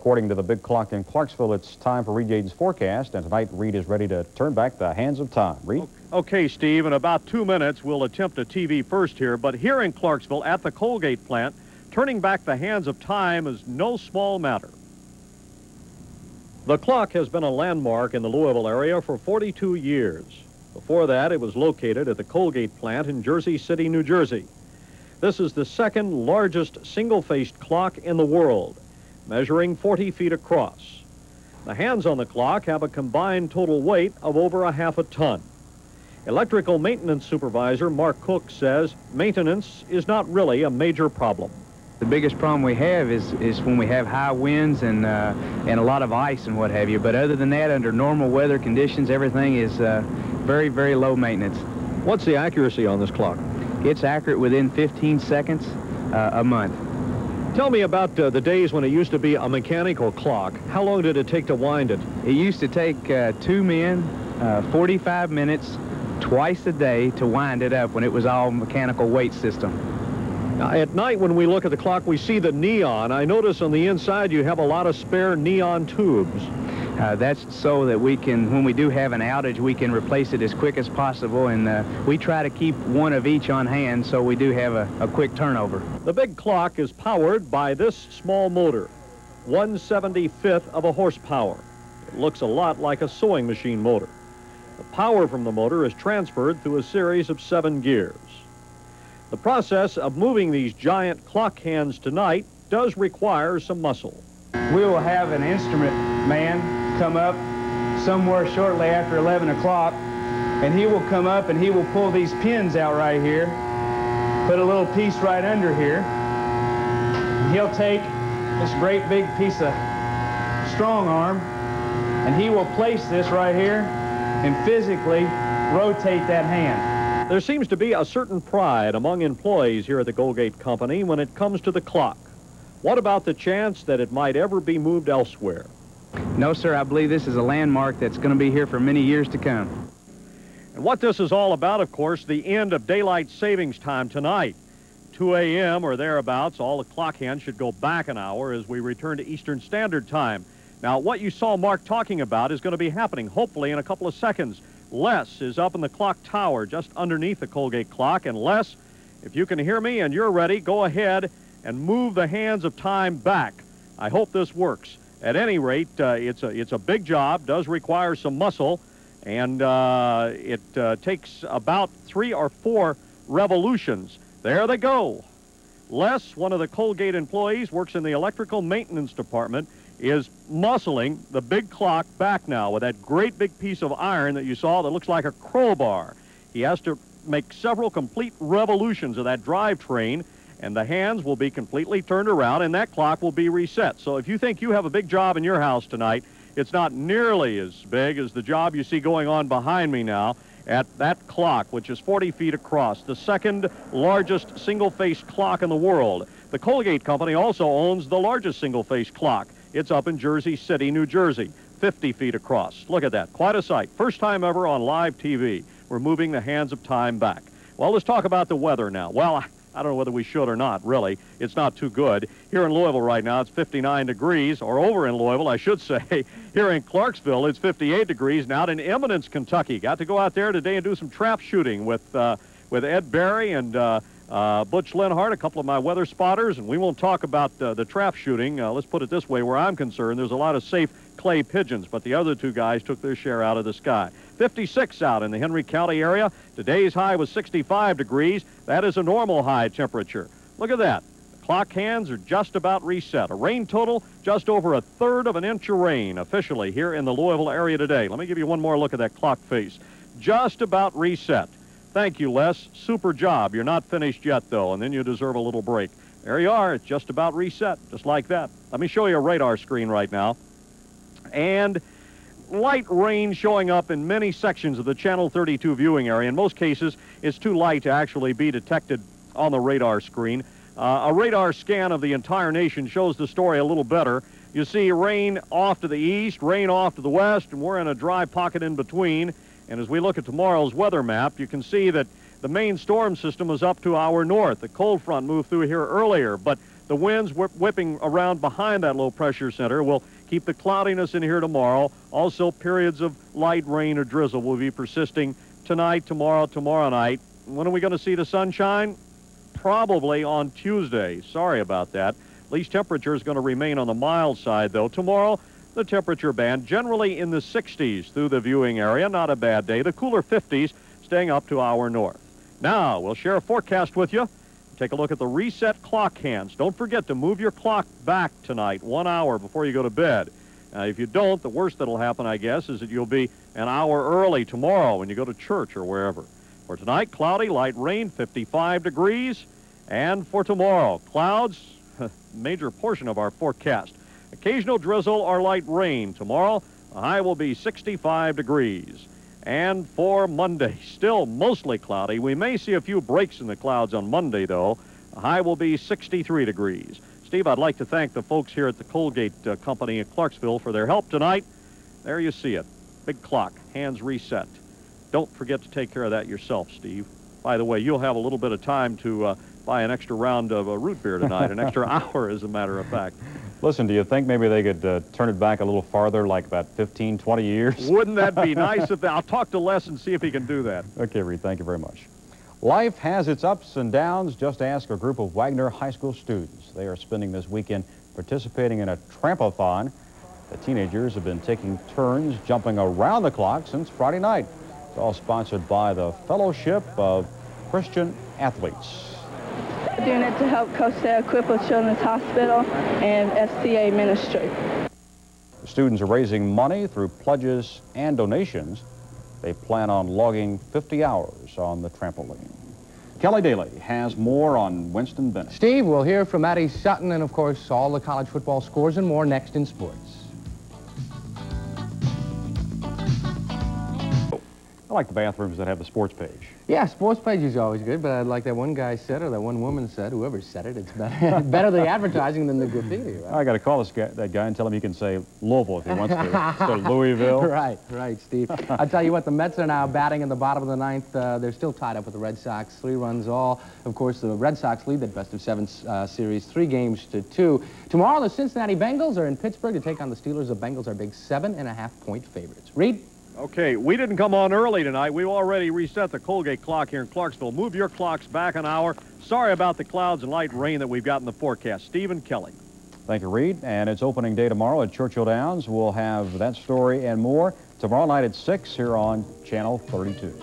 According to the big clock in Clarksville, it's time for Reed Yadon's forecast, and tonight Reed is ready to turn back the hands of time. Reed? Okay, Steve, in about 2 minutes, we'll attempt a TV first here, but here in Clarksville at the Colgate plant, turning back the hands of time is no small matter. The clock has been a landmark in the Louisville area for 42 years. Before that, it was located at the Colgate plant in Jersey City, New Jersey. This is the second largest single-faced clock in the world, measuring 40 feet across. The hands on the clock have a combined total weight of over a half a ton. Electrical maintenance supervisor Mark Cook says maintenance is not really a major problem. The biggest problem we have is when we have high winds and a lot of ice and what have you. But other than that, under normal weather conditions, everything is very, very low maintenance. What's the accuracy on this clock? It's accurate within 15 seconds a month. Tell me about the days when it used to be a mechanical clock. How long did it take to wind it? It used to take 2 men, 45 minutes, twice a day to wind it up when it was all mechanical weight system. Now, at night when we look at the clock, we see the neon. I notice on the inside you have a lot of spare neon tubes. That's so that we can, when we do have an outage, we can replace it as quick as possible, and we try to keep one of each on hand so we do have a quick turnover. The big clock is powered by this small motor, 1/75th of a horsepower. It looks a lot like a sewing machine motor. The power from the motor is transferred through a series of 7 gears. The process of moving these giant clock hands tonight does require some muscle. We will have an instrument man come up somewhere shortly after 11 o'clock, and he will come up and he will pull these pins out right here, put a little piece right under here. He'll take this great big piece of strong arm and he will place this right here and physically rotate that hand. There seems to be a certain pride among employees here at the Colgate Company when it comes to the clock. What about the chance that it might ever be moved elsewhere? No, sir, I believe this is a landmark that's going to be here for many years to come. And what this is all about, of course, the end of daylight savings time tonight. 2 a.m. or thereabouts, all the clock hands should go back an hour as we return to Eastern Standard Time. Now, what you saw Mark talking about is going to be happening, hopefully, in a couple of seconds. Les is up in the clock tower just underneath the Colgate clock. And Les, if you can hear me and you're ready, go ahead and move the hands of time back. I hope this works. At any rate, it's a big job, does require some muscle, and it takes about 3 or 4 revolutions. There they go. Les, one of the Colgate employees, works in the electrical maintenance department, is muscling the big clock back now with that great big piece of iron that you saw that looks like a crowbar. He has to make several complete revolutions of that drivetrain, and the hands will be completely turned around, and that clock will be reset. So if you think you have a big job in your house tonight, it's not nearly as big as the job you see going on behind me now at that clock, which is 40 feet across, the second largest single-face clock in the world. The Colgate Company also owns the largest single-face clock. It's up in Jersey City, New Jersey, 50 feet across. Look at that, quite a sight. First time ever on live TV. We're moving the hands of time back. Well, let's talk about the weather now. Well, I don't know whether we should or not, really. It's not too good. Here in Louisville right now, it's 59 degrees, or over in Louisville, I should say. Here in Clarksville, it's 58 degrees. Now in Eminence, Kentucky. Got to go out there today and do some trap shooting with Ed Berry and Butch Linhart, a couple of my weather spotters, and we won't talk about the trap shooting. Let's put it this way, where I'm concerned, there's a lot of safe clay pigeons, but the other 2 guys took their share out of the sky. 56 out in the Henry County area. Today's high was 65 degrees. That is a normal high temperature. Look at that. The clock hands are just about reset. A rain total just over 1/3 of an inch of rain officially here in the Louisville area today. Let me give you one more look at that clock face. Just about reset. Thank you, Les. Super job. You're not finished yet, though, and then you deserve a little break. There you are. It's just about reset, just like that. Let me show you a radar screen right now. And light rain showing up in many sections of the Channel 32 viewing area. In most cases, it's too light to actually be detected on the radar screen. A radar scan of the entire nation shows the story a little better. You see rain off to the east, rain off to the west, and we're in a dry pocket in between. And as we look at tomorrow's weather map, you can see that the main storm system is up to our north. The cold front moved through here earlier, but The winds whipping around behind that low pressure center will keep the cloudiness in here tomorrow. Also, periods of light rain or drizzle will be persisting tonight, tomorrow night. When are we going to see the sunshine? Probably on Tuesday. Sorry about that. At least temperature is going to remain on the mild side, though. Tomorrow, the temperature band generally in the 60s through the viewing area. Not a bad day. The cooler 50s staying up to our north. Now, we'll share a forecast with you. Take a look at the reset clock hands. Don't forget to move your clock back tonight 1 hour before you go to bed. If you don't, the worst that'll happen, I guess, is that you'll be an hour early tomorrow when you go to church or wherever. For tonight, cloudy, light rain, 55 degrees. And for tomorrow, clouds, major portion of our forecast. Occasional drizzle or light rain. Tomorrow, the high will be 65 degrees. And for Monday, still mostly cloudy. We may see a few breaks in the clouds on Monday, though. The high will be 63 degrees. Steve, I'd like to thank the folks here at the Colgate Company in Clarksville for their help tonight. There you see it. Big clock, hands reset. Don't forget to take care of that yourself, Steve. By the way, you'll have a little bit of time to buy an extra round of root beer tonight, an extra hour, as a matter of fact. Listen, do you think maybe they could turn it back a little farther, like about 15, 20 years? Wouldn't that be nice? I'll talk to Les and see if he can do that. Okay, Reed, thank you very much. Life has its ups and downs. Just ask a group of Wagner High School students. They are spending this weekend participating in a tramp-a-thon. The teenagers have been taking turns jumping around the clock since Friday night. It's all sponsored by the Fellowship of Christian Athletes. Doing it to help Coach Sarah Cripple Children's Hospital and FCA Ministry. The students are raising money through pledges and donations. They plan on logging 50 hours on the trampoline. Kelly Daly has more on Winston Bennett. Steve, we'll hear from Addie Sutton and, of course, all the college football scores and more next in sports. I like the bathrooms that have the sports page. Yeah, sports page is always good, but like that one guy said, or that one woman said, whoever said it, it's better, better the advertising than the graffiti, right? I got to call that guy and tell him he can say Louisville if he wants to. Instead of Louisville. Right, Steve. I'll tell you what, the Mets are now batting in the bottom of the ninth. They're still tied up with the Red Sox, 3 runs all. Of course, the Red Sox lead that best-of-7 series 3-2. Tomorrow, the Cincinnati Bengals are in Pittsburgh to take on the Steelers. The Bengals are big 7.5-point favorites. Reed? Okay, we didn't come on early tonight. We've already reset the Colgate clock here in Clarksville. Move your clocks back an hour. Sorry about the clouds and light rain that we've got in the forecast. Stephen Kelly. Thank you, Reed. And it's opening day tomorrow at Churchill Downs. We'll have that story and more tomorrow night at 6 here on Channel 32.